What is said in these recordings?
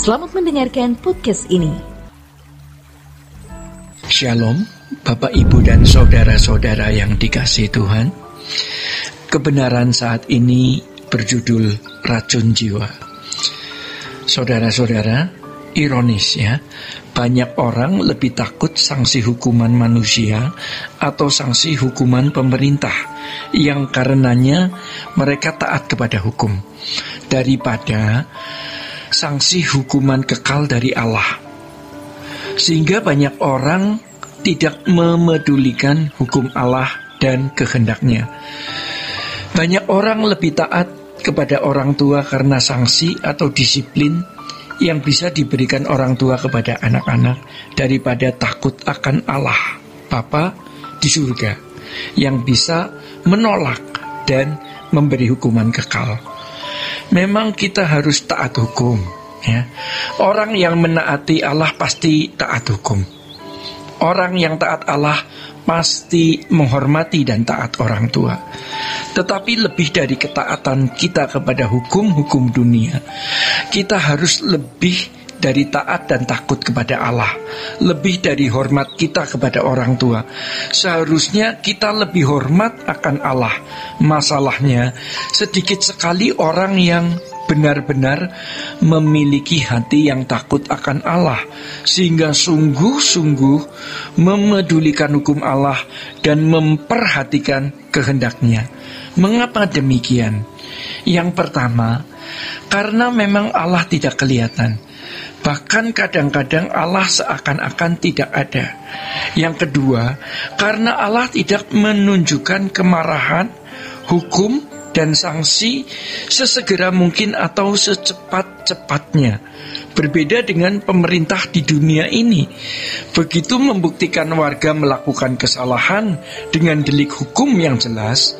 Selamat mendengarkan podcast ini. Shalom, Bapak, Ibu, dan saudara-saudara yang dikasihi Tuhan. Kebenaran saat ini berjudul racun jiwa. Saudara-saudara, ironis ya, banyak orang lebih takut sanksi hukuman manusia atau sanksi hukuman pemerintah yang karenanya mereka taat kepada hukum daripada sanksi hukuman kekal dari Allah. Sehingga banyak orang tidak memedulikan hukum Allah dan kehendaknya. Banyak orang lebih taat kepada orang tua karena sanksi atau disiplin yang bisa diberikan orang tua kepada anak-anak daripada takut akan Allah Bapa di surga yang bisa menolak dan memberi hukuman kekal. Memang kita harus taat hukum ya. Orang yang menaati Allah pasti taat hukum. Orang yang taat Allah pasti menghormati dan taat orang tua. Tetapi lebih dari ketaatan kita kepada hukum-hukum dunia, kita harus lebih dari taat dan takut kepada Allah. Lebih dari hormat kita kepada orang tua. Seharusnya kita lebih hormat akan Allah. Masalahnya, sedikit sekali orang yang benar-benar memiliki hati yang takut akan Allah, sehingga sungguh-sungguh memedulikan hukum Allah dan memperhatikan kehendaknya. Mengapa demikian? Yang pertama, karena memang Allah tidak kelihatan. Bahkan kadang-kadang Allah seakan-akan tidak ada. Yang kedua, karena Allah tidak menunjukkan kemarahan, hukum, dan sanksi sesegera mungkin atau secepat-cepatnya. Berbeda dengan pemerintah di dunia ini. Begitu membuktikan warga melakukan kesalahan dengan delik hukum yang jelas,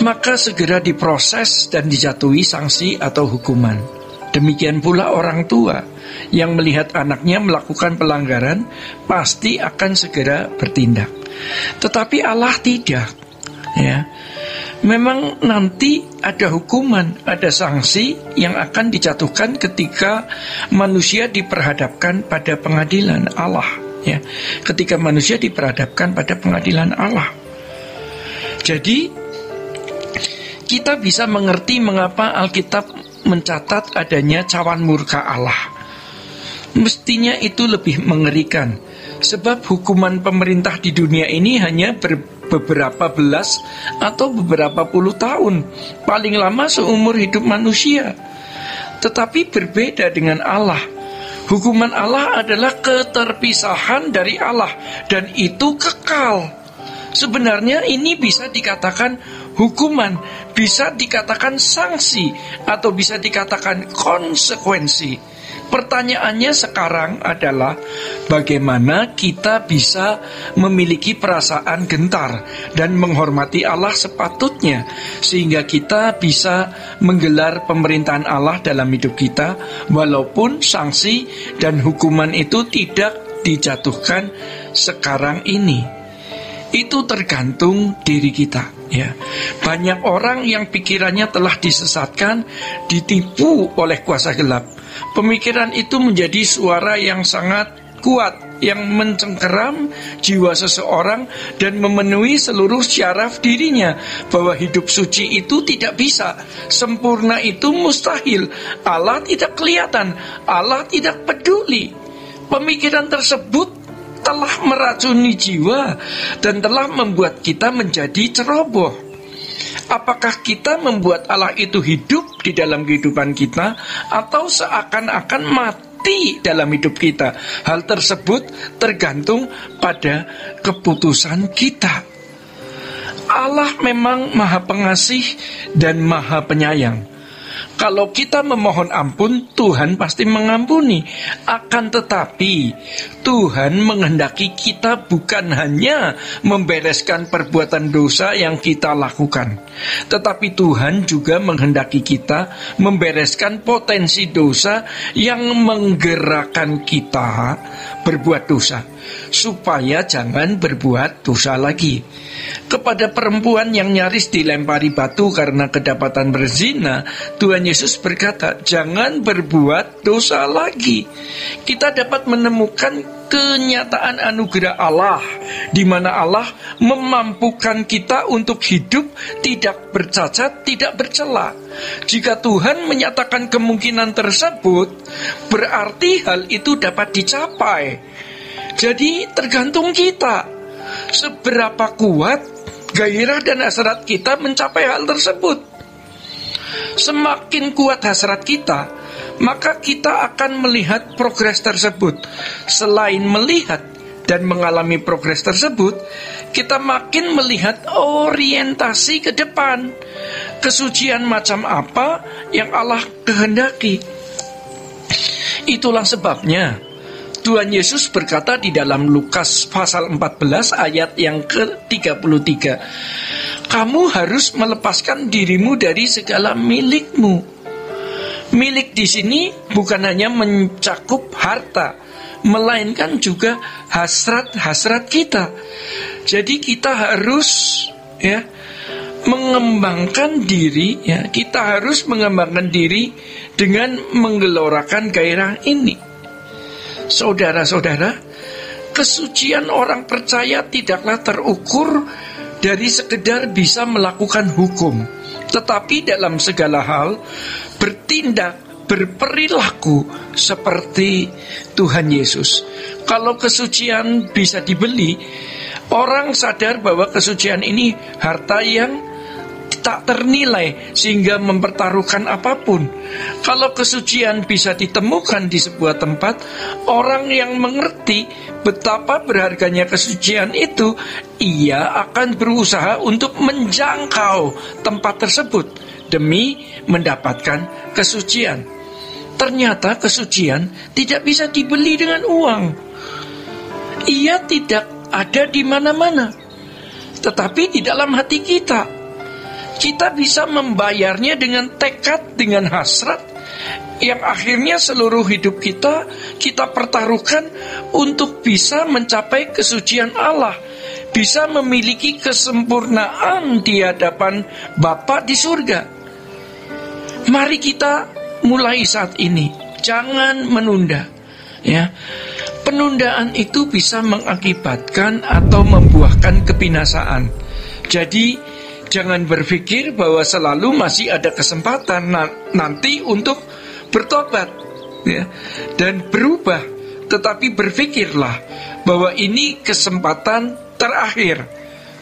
maka segera diproses dan dijatuhi sanksi atau hukuman. Demikian pula orang tua yang melihat anaknya melakukan pelanggaran pasti akan segera bertindak. Tetapi Allah tidak, ya. Memang nanti ada hukuman, ada sanksi yang akan dijatuhkan ketika manusia diperhadapkan pada pengadilan Allah, ya. Ketika manusia diperhadapkan pada pengadilan Allah. Jadi kita bisa mengerti mengapa Alkitab mencatat adanya cawan murka Allah. Mestinya itu lebih mengerikan, sebab hukuman pemerintah di dunia ini hanya beberapa belas atau beberapa puluh tahun, paling lama seumur hidup manusia. Tetapi berbeda dengan Allah. Hukuman Allah adalah keterpisahan dari Allah, dan itu kekal. Sebenarnya ini bisa dikatakan hukuman, bisa dikatakan sanksi, atau bisa dikatakan konsekuensi. Pertanyaannya sekarang adalah bagaimana kita bisa memiliki perasaan gentar dan menghormati Allah sepatutnya, sehingga kita bisa menggelar pemerintahan Allah dalam hidup kita, walaupun sanksi dan hukuman itu tidak dijatuhkan sekarang ini. Itu tergantung diri kita, ya. Banyak orang yang pikirannya telah disesatkan, ditipu oleh kuasa gelap. Pemikiran itu menjadi suara yang sangat kuat, yang mencengkeram jiwa seseorang dan memenuhi seluruh syaraf dirinya, bahwa hidup suci itu tidak bisa, sempurna itu mustahil, Allah tidak kelihatan, Allah tidak peduli. Pemikiran tersebut telah meracuni jiwa dan telah membuat kita menjadi ceroboh. Apakah kita membuat Allah itu hidup di dalam kehidupan kita, atau seakan-akan mati dalam hidup kita? Hal tersebut tergantung pada keputusan kita. Allah memang Maha Pengasih dan Maha Penyayang. Kalau kita memohon ampun, Tuhan pasti mengampuni. Akan tetapi Tuhan menghendaki kita bukan hanya membereskan perbuatan dosa yang kita lakukan, tetapi Tuhan juga menghendaki kita membereskan potensi dosa yang menggerakkan kita berbuat dosa, supaya jangan berbuat dosa lagi. Kepada perempuan yang nyaris dilempari batu karena kedapatan berzina, Tuhan Yesus berkata, jangan berbuat dosa lagi. Kita dapat menemukan kenyataan anugerah Allah, di mana Allah memampukan kita untuk hidup tidak bercacat, tidak bercela. Jika Tuhan menyatakan kemungkinan tersebut, berarti hal itu dapat dicapai. Jadi tergantung kita, seberapa kuat gairah dan hasrat kita mencapai hal tersebut. Semakin kuat hasrat kita, maka kita akan melihat progres tersebut. Selain melihat dan mengalami progres tersebut, kita makin melihat orientasi ke depan. Kesucian macam apa yang Allah kehendaki. Itulah sebabnya Tuhan Yesus berkata di dalam Lukas pasal 14 ayat yang ke-33, kamu harus melepaskan dirimu dari segala milikmu. Milik di sini bukan hanya mencakup harta, melainkan juga hasrat-hasrat kita. Jadi kita harus mengembangkan diri, kita harus mengembangkan diri dengan menggelorakan gairah ini. Saudara-saudara, kesucian orang percaya tidaklah terukur dari sekedar bisa melakukan hukum, tetapi dalam segala hal bertindak, berperilaku seperti Tuhan Yesus. Kalau kesucian bisa dibeli, orang sadar bahwa kesucian ini harta yang tak ternilai sehingga mempertaruhkan apapun. Kalau kesucian bisa ditemukan di sebuah tempat, orang yang mengerti betapa berharganya kesucian itu, ia akan berusaha untuk menjangkau tempat tersebut demi mendapatkan kesucian. Ternyata kesucian tidak bisa dibeli dengan uang. Ia tidak ada di mana-mana, tetapi di dalam hati kita. Kita bisa membayarnya dengan tekad, dengan hasrat, yang akhirnya seluruh hidup kita pertaruhkan untuk bisa mencapai kesucian Allah, bisa memiliki kesempurnaan di hadapan Bapa di surga. Mari kita mulai saat ini, jangan menunda. Penundaan itu bisa mengakibatkan atau membuahkan kebinasaan. Jadi jangan berpikir bahwa selalu masih ada kesempatan nanti untuk bertobat dan berubah. Tetapi berpikirlah bahwa ini kesempatan terakhir,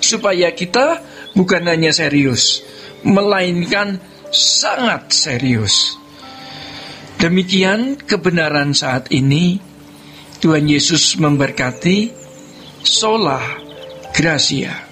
supaya kita bukan hanya serius, melainkan sangat serius. Demikian kebenaran saat ini. Tuhan Yesus memberkati. Sola Gracia.